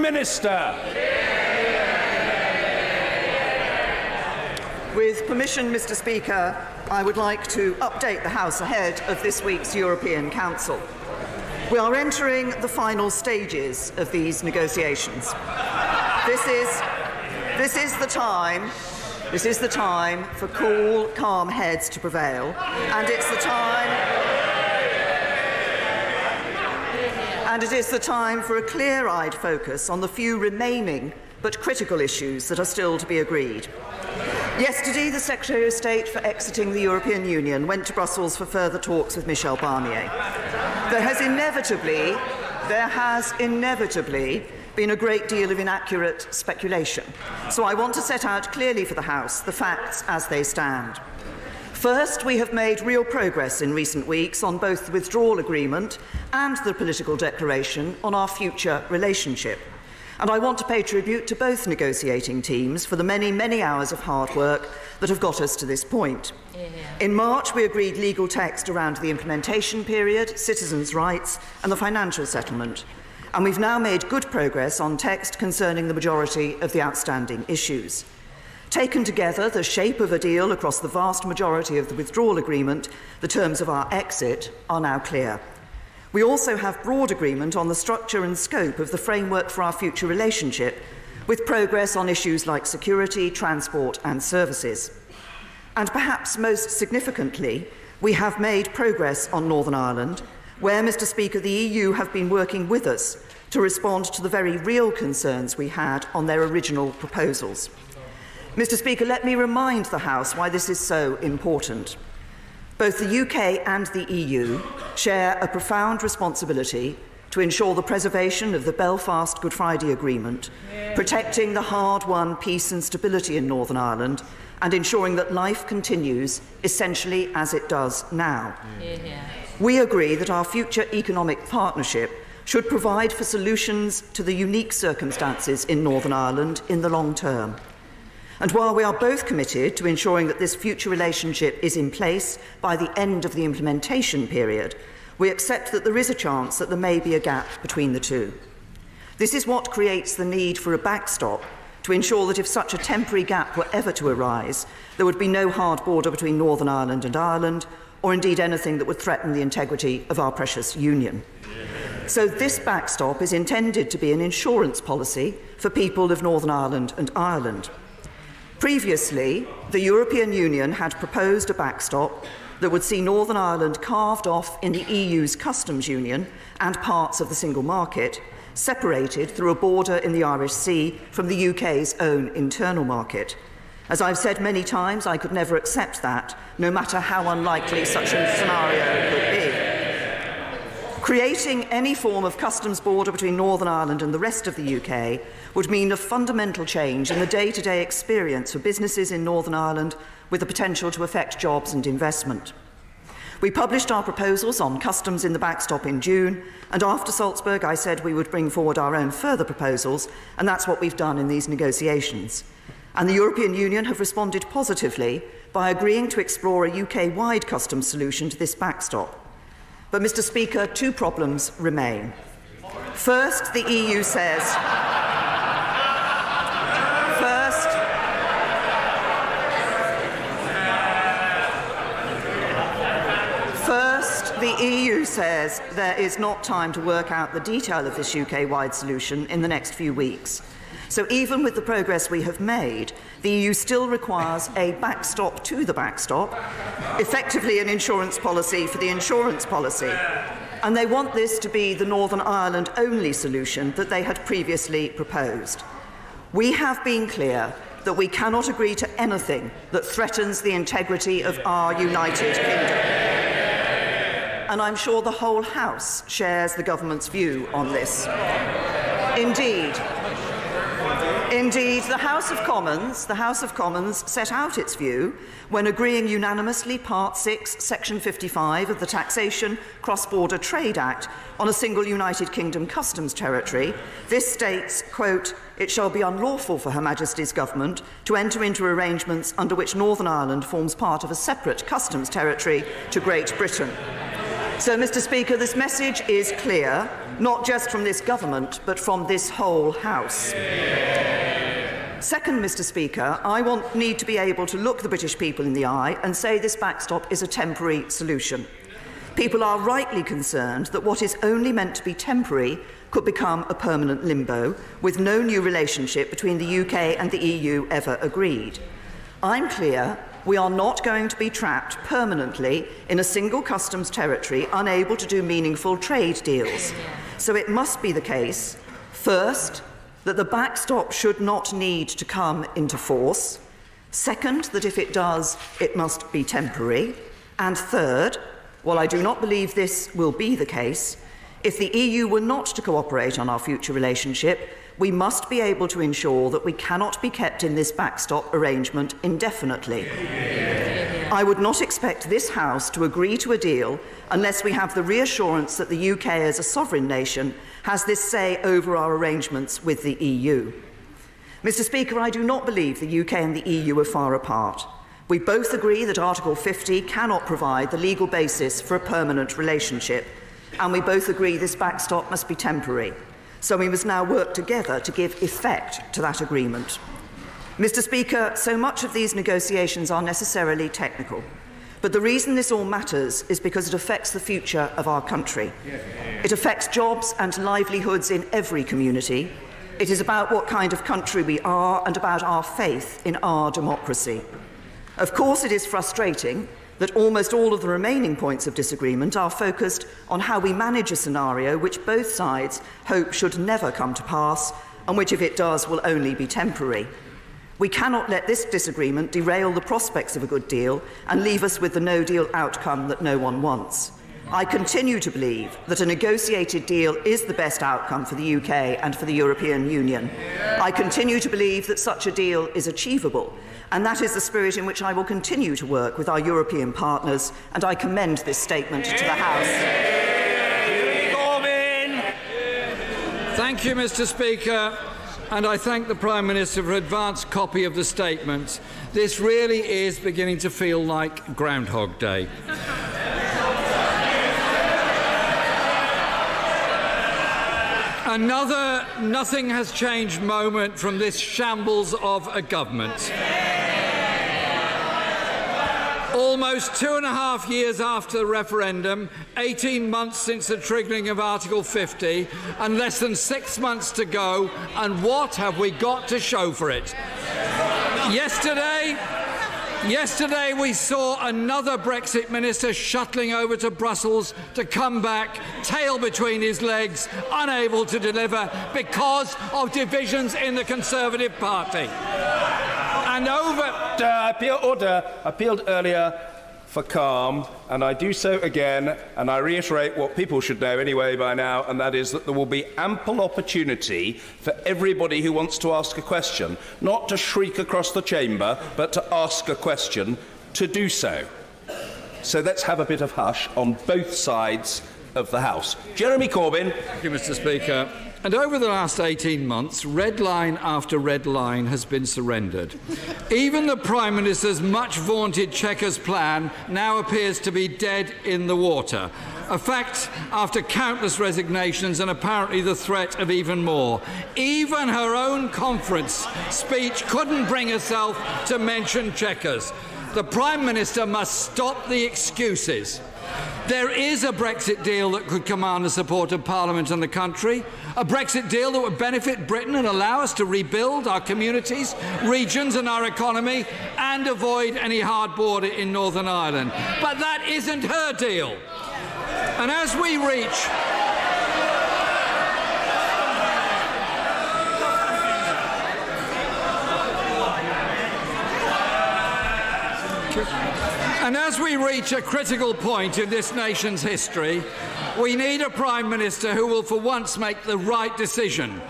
Minister. With permission, Mr. Speaker, I would like to update the House ahead of this week's European Council. We are entering the final stages of these negotiations. This is the time for cool, calm heads to prevail, and it is the time for a clear-eyed focus on the few remaining but critical issues that are still to be agreed. Yesterday, the Secretary of State for exiting the European Union went to Brussels for further talks with Michel Barnier. There has inevitably been a great deal of inaccurate speculation, so I want to set out clearly for the House the facts as they stand. First, we have made real progress in recent weeks on both the withdrawal agreement and the political declaration on our future relationship. And I want to pay tribute to both negotiating teams for the many, many hours of hard work that have got us to this point. In March, we agreed legal text around the implementation period, citizens' rights and the financial settlement. And we've now made good progress on text concerning the majority of the outstanding issues. Taken together, the shape of a deal across the vast majority of the withdrawal agreement, the terms of our exit, are now clear. We also have broad agreement on the structure and scope of the framework for our future relationship, with progress on issues like security, transport and services. And perhaps most significantly, we have made progress on Northern Ireland, where, Mr. Speaker, the EU have been working with us to respond to the very real concerns we had on their original proposals. Mr. Speaker, let me remind the House why this is so important. Both the UK and the EU share a profound responsibility to ensure the preservation of the Belfast Good Friday Agreement, protecting the hard-won peace and stability in Northern Ireland, and ensuring that life continues essentially as it does now. We agree that our future economic partnership should provide for solutions to the unique circumstances in Northern Ireland in the long term. And while we are both committed to ensuring that this future relationship is in place by the end of the implementation period, we accept that there is a chance that there may be a gap between the two. This is what creates the need for a backstop to ensure that if such a temporary gap were ever to arise, there would be no hard border between Northern Ireland and Ireland, or indeed anything that would threaten the integrity of our precious union. So this backstop is intended to be an insurance policy for people of Northern Ireland and Ireland. Previously, the European Union had proposed a backstop that would see Northern Ireland carved off in the EU's customs union and parts of the single market, separated through a border in the Irish Sea from the UK's own internal market. As I've said many times, I could never accept that, no matter how unlikely such a scenario could be. Creating any form of customs border between Northern Ireland and the rest of the UK would mean a fundamental change in the day-to-day experience for businesses in Northern Ireland, with the potential to affect jobs and investment. We published our proposals on customs in the backstop in June, and after Salzburg I said we would bring forward our own further proposals, and that's what we've done in these negotiations. And the European Union have responded positively by agreeing to explore a UK-wide customs solution to this backstop. But, Mr. Speaker, two problems remain. First, the EU says... The EU says there is not time to work out the detail of this UK-wide solution in the next few weeks. So even with the progress we have made, the EU still requires a backstop to the backstop, effectively an insurance policy for the insurance policy. And they want this to be the Northern Ireland-only solution that they had previously proposed. We have been clear that we cannot agree to anything that threatens the integrity of our United Kingdom. And I'm sure the whole House shares the government's view on this. Indeed, the House of Commons set out its view when agreeing unanimously Part 6, Section 55 of the Taxation Cross-Border Trade Act on a single United Kingdom customs territory. This states, quote, "It shall be unlawful for Her Majesty's Government to enter into arrangements under which Northern Ireland forms part of a separate customs territory to Great Britain." So, Mr. Speaker, this message is clear, not just from this government, but from this whole House. Second, Mr. Speaker, I need to be able to look the British people in the eye and say this backstop is a temporary solution. People are rightly concerned that what is only meant to be temporary could become a permanent limbo, with no new relationship between the UK and the EU ever agreed. I'm clear we are not going to be trapped permanently in a single customs territory, unable to do meaningful trade deals. So it must be the case, first, that the backstop should not need to come into force. Second, that if it does, it must be temporary. And third, while I do not believe this will be the case, if the EU were not to cooperate on our future relationship, we must be able to ensure that we cannot be kept in this backstop arrangement indefinitely. I would not expect this House to agree to a deal unless we have the reassurance that the UK as a sovereign nation has this say over our arrangements with the EU. Mr. Speaker, I do not believe the UK and the EU are far apart. We both agree that Article 50 cannot provide the legal basis for a permanent relationship, and we both agree this backstop must be temporary. So we must now work together to give effect to that agreement. Mr. Speaker, so much of these negotiations are necessarily technical, but the reason this all matters is because it affects the future of our country. It affects jobs and livelihoods in every community. It is about what kind of country we are and about our faith in our democracy. Of course, it is frustrating that almost all of the remaining points of disagreement are focused on how we manage a scenario which both sides hope should never come to pass, and which, if it does, will only be temporary. We cannot let this disagreement derail the prospects of a good deal and leave us with the no-deal outcome that no one wants. I continue to believe that a negotiated deal is the best outcome for the UK and for the European Union. I continue to believe that such a deal is achievable, and that is the spirit in which I will continue to work with our European partners, and I commend this statement to the House. Thank you, Mr. Speaker, and I thank the Prime Minister for an advance copy of the statement. This really is beginning to feel like Groundhog Day. Another nothing-has-changed moment from this shambles of a government. Almost 2.5 years after the referendum, 18 months since the triggering of Article 50, and less than 6 months to go, and what have we got to show for it? Yesterday we saw another Brexit minister shuttling over to Brussels to come back, tail between his legs, unable to deliver because of divisions in the Conservative Party. And appealed earlier for calm, and I do so again, and I reiterate what people should know anyway by now, and that is that there will be ample opportunity for everybody who wants to ask a question, not to shriek across the chamber, but to ask a question, to do so. So let's have a bit of hush on both sides of the House. Jeremy Corbyn. Thank you, Mr. Speaker. And over the last 18 months, red line after red line has been surrendered. Even the Prime Minister's much-vaunted Chequers plan now appears to be dead in the water. A fact after countless resignations and apparently the threat of even more. Even her own conference speech couldn't bring herself to mention Chequers. The Prime Minister must stop the excuses. There is a Brexit deal that could command the support of Parliament and the country, a Brexit deal that would benefit Britain and allow us to rebuild our communities, regions and our economy and avoid any hard border in Northern Ireland. But that isn't her deal. And as we reach a critical point in this nation's history, we need a Prime Minister who will for once make the right decision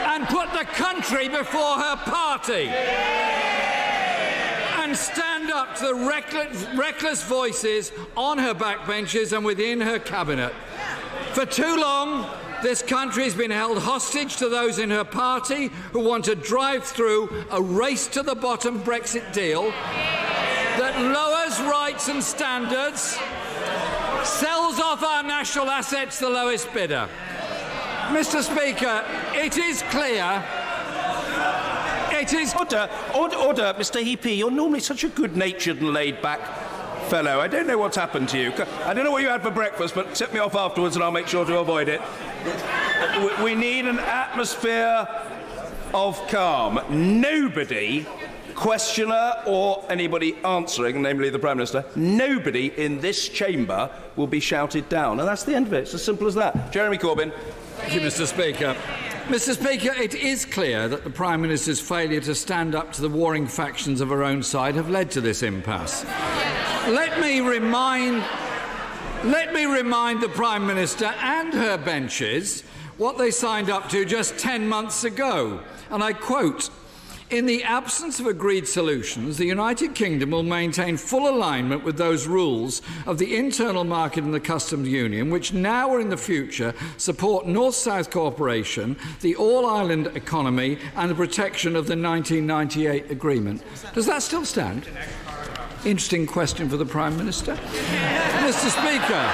and put the country before her party and stand up to the reckless voices on her backbenches and within her cabinet. For too long, this country has been held hostage to those in her party who want to drive through a race-to-the-bottom Brexit deal that lowers lowers rights and standards, sells off our national assets to the lowest bidder. Mr. Speaker, it is clear. Order, Mr. Heapy. You're normally such a good-natured and laid-back fellow. I don't know what's happened to you. I don't know what you had for breakfast, but tip me off afterwards and I'll make sure to avoid it. We need an atmosphere of calm. Nobody, questioner or anybody answering, namely the Prime Minister, nobody in this chamber will be shouted down. And that's the end of it. It's as simple as that. Jeremy Corbyn. Thank you, Mr. Speaker. Mr. Speaker, it is clear that the Prime Minister's failure to stand up to the warring factions of her own side have led to this impasse. Let me remind the Prime Minister and her benches what they signed up to just 10 months ago. And I quote, "In the absence of agreed solutions, the United Kingdom will maintain full alignment with those rules of the internal market and the customs union, which now or in the future support North-South cooperation, the all-island economy and the protection of the 1998 agreement." Does that still stand? Interesting question for the Prime Minister. Mr. Speaker,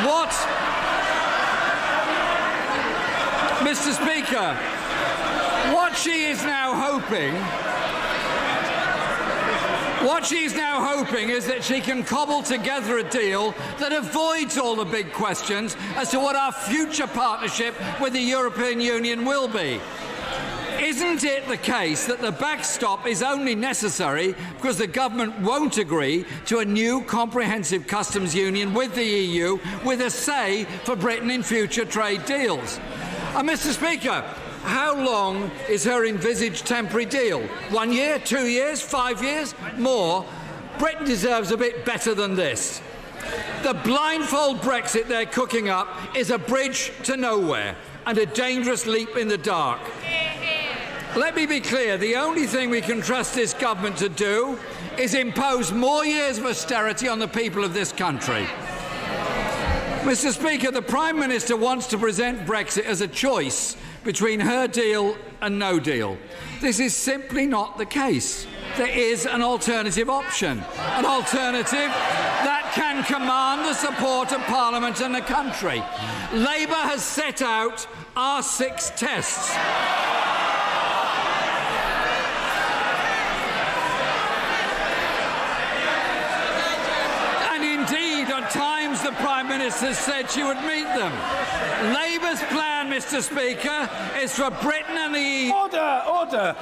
what she is now hoping is that she can cobble together a deal that avoids all the big questions as to what our future partnership with the European Union will be. Isn't it the case that the backstop is only necessary because the government won't agree to a new comprehensive customs union with the EU with a say for Britain in future trade deals? And Mr. Speaker, how long is her envisaged temporary deal? 1 year, 2 years, 5 years? More? Britain deserves a bit better than this. The blindfold Brexit they're cooking up is a bridge to nowhere and a dangerous leap in the dark. Let me be clear, the only thing we can trust this government to do is impose more years of austerity on the people of this country. Mr. Speaker, the Prime Minister wants to present Brexit as a choice between her deal and no deal. This is simply not the case. There is an alternative option, an alternative that can command the support of Parliament and the country. Labour has set out our 6 tests. At times the Prime Minister said she would meet them. Labour's plan, Mr. Speaker, is for Britain and the EU... Order!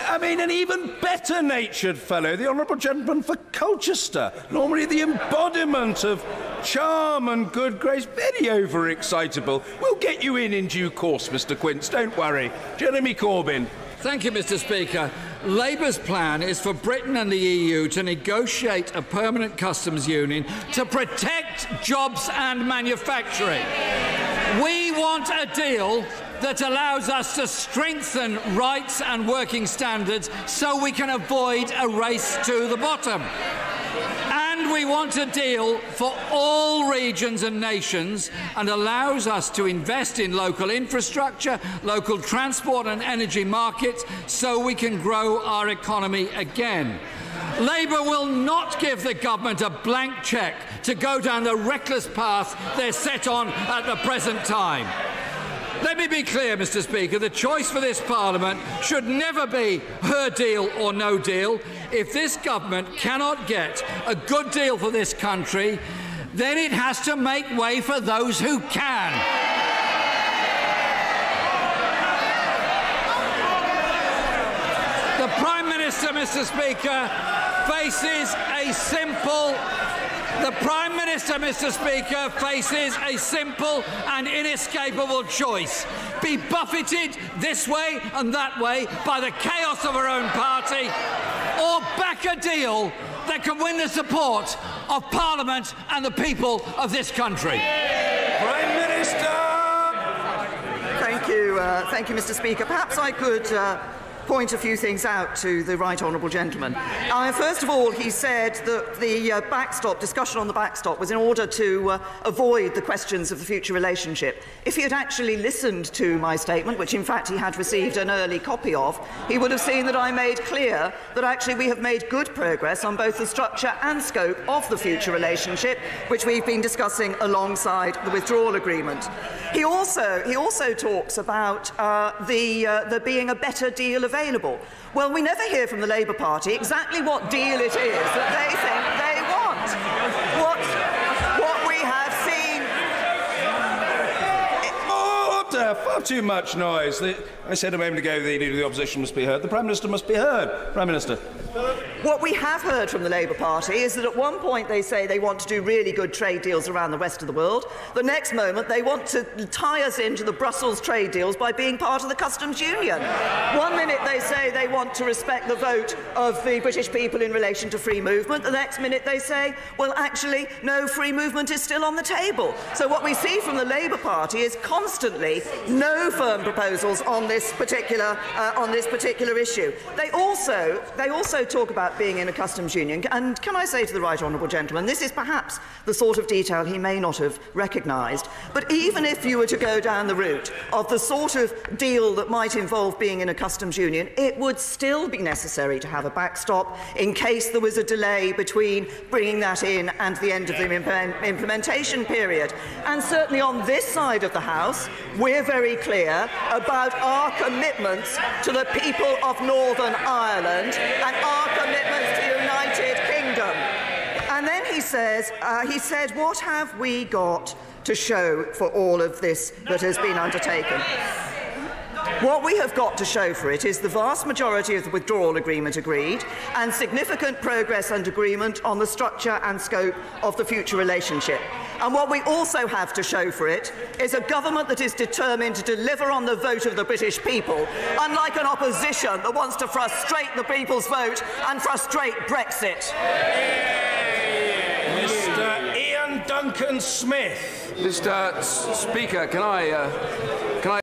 I mean, an even better-natured fellow, the Honourable Gentleman for Colchester, normally the embodiment of charm and good grace, very overexcitable. We'll get you in due course, Mr. Quince, don't worry. Jeremy Corbyn. Thank you, Mr. Speaker. Labour's plan is for Britain and the EU to negotiate a permanent customs union to protect jobs and manufacturing. We want a deal that allows us to strengthen rights and working standards so we can avoid a race to the bottom. And we want a deal for all regions and nations and allows us to invest in local infrastructure, local transport and energy markets so we can grow our economy again. Labour will not give the government a blank cheque to go down the reckless path they're set on at the present time. Let me be clear, Mr. Speaker, the choice for this Parliament should never be her deal or no deal. If this government cannot get a good deal for this country, then it has to make way for those who can. The Prime Minister, Mr. Speaker, faces a simple... The Prime Minister, Mr. Speaker, faces a simple and inescapable choice. Be buffeted this way and that way by the chaos of her own party, or back a deal that can win the support of Parliament and the people of this country. Prime Minister! Thank you, Mr. Speaker. Perhaps I could point a few things out to the right honourable gentleman. First of all, he said that the discussion on the backstop was in order to avoid the questions of the future relationship. If he had actually listened to my statement, which in fact he had received an early copy of, he would have seen that I made clear that actually we have made good progress on both the structure and scope of the future relationship, which we've been discussing alongside the withdrawal agreement. He also talks about there being a better deal available. Well, we never hear from the Labour Party exactly what deal it is that they think they want. What we have seen... Far too much noise. I said a moment ago the Leader of the Opposition must be heard. The Prime Minister must be heard. Prime Minister. What we have heard from the Labour Party is that at one point they say they want to do really good trade deals around the rest of the world. The next moment they want to tie us into the Brussels trade deals by being part of the customs union. One minute they say they want to respect the vote of the British people in relation to free movement. The next minute they say, well, actually, no, free movement is still on the table. So what we see from the Labour Party is constantly no firm proposals on this particular issue. They also talk about being in a customs union, and can I say to the right honourable gentleman, this is perhaps the sort of detail he may not have recognised, but even if you were to go down the route of the sort of deal that might involve being in a customs union, it would still be necessary to have a backstop in case there was a delay between bringing that in and the end of the implementation period. And certainly on this side of the House, we're very clear about our commitments to the people of Northern Ireland and our commitments to the United Kingdom. And then he said, what have we got to show for all of this that has been undertaken? What we have got to show for it is the vast majority of the withdrawal agreement agreed and significant progress and agreement on the structure and scope of the future relationship. And what we also have to show for it is a government that is determined to deliver on the vote of the British people, unlike an opposition that wants to frustrate the people's vote and frustrate Brexit. Mr. Ian Duncan Smith. Mr. Speaker, can I